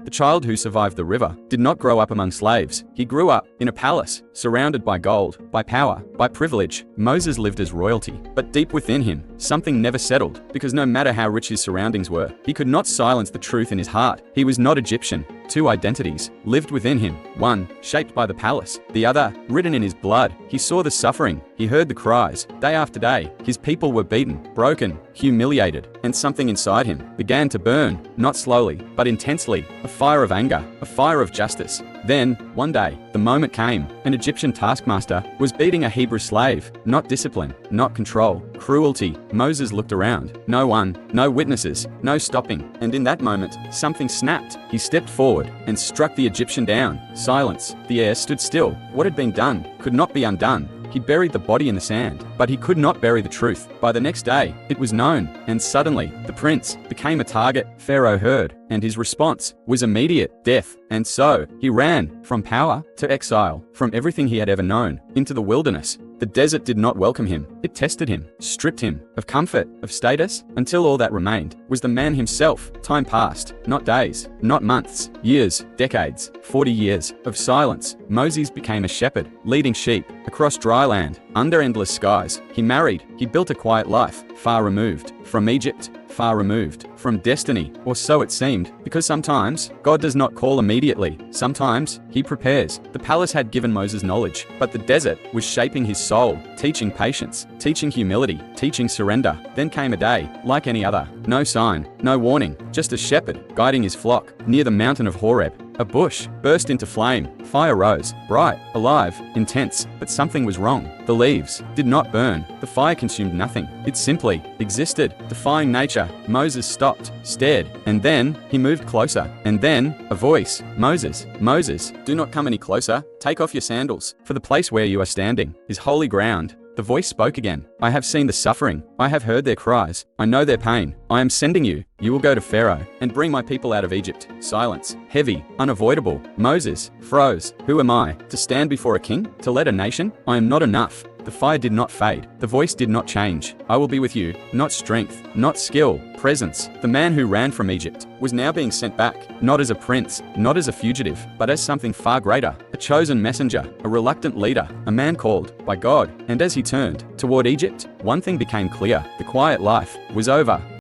The child who survived the river did not grow up among slaves. He grew up in a palace, surrounded by gold, by power, by privilege. Moses lived as royalty, but deep within him, something never settled, because no matter how rich his surroundings were, he could not silence the truth in his heart. He was not Egyptian. Two identities lived within him, one shaped by the palace, the other written in his blood. He saw the suffering, he heard the cries. Day after day, his people were beaten, broken, humiliated, and something inside him began to burn, not slowly, but intensely, a fire of anger, a fire of justice. Then, one day, the moment came. An Egyptian taskmaster was beating a Hebrew slave. Not discipline, not control, cruelty. Moses looked around. No one, no witnesses, no stopping. And in that moment, something snapped. He stepped forward and struck the Egyptian down. Silence. The air stood still. What had been done could not be undone. He buried the body in the sand, but he could not bury the truth. By the next day, it was known, and suddenly, the prince became a target. Pharaoh heard, and his response was immediate: death. And so, he ran from power to exile, from everything he had ever known, into the wilderness. The desert did not welcome him. It tested him, stripped him of comfort, of status, until all that remained was the man himself. Time passed, not days, not months, years, decades, 40 years of silence. Moses became a shepherd, leading sheep across dry land, under endless skies. He married, he built a quiet life, far removed from Egypt, far removed from destiny, or so it seemed, because sometimes God does not call immediately. Sometimes he prepares. The palace had given Moses knowledge, but the desert was shaping his soul, teaching patience, teaching humility, teaching surrender. Then came a day, like any other. No sign, no warning, just a shepherd guiding his flock near the mountain of Horeb. A bush burst into flame. Fire rose, bright, alive, intense, but something was wrong. The leaves did not burn. The fire consumed nothing. It simply existed, defying nature. Moses stopped, stared, and then he moved closer. And then a voice: Moses, Moses, do not come any closer. Take off your sandals, for the place where you are standing is holy ground. The voice spoke again. I have seen the suffering. I have heard their cries. I know their pain. I am sending you. You will go to Pharaoh and bring my people out of Egypt. Silence. Heavy. Unavoidable. Moses froze. Who am I? To stand before a king? To lead a nation? I am not enough. The fire did not fade. The voice did not change. I will be with you. Not strength, not skill, presence. The man who ran from Egypt was now being sent back, not as a prince, not as a fugitive, but as something far greater, a chosen messenger, a reluctant leader, a man called by God. And as he turned toward Egypt, one thing became clear: the quiet life was over.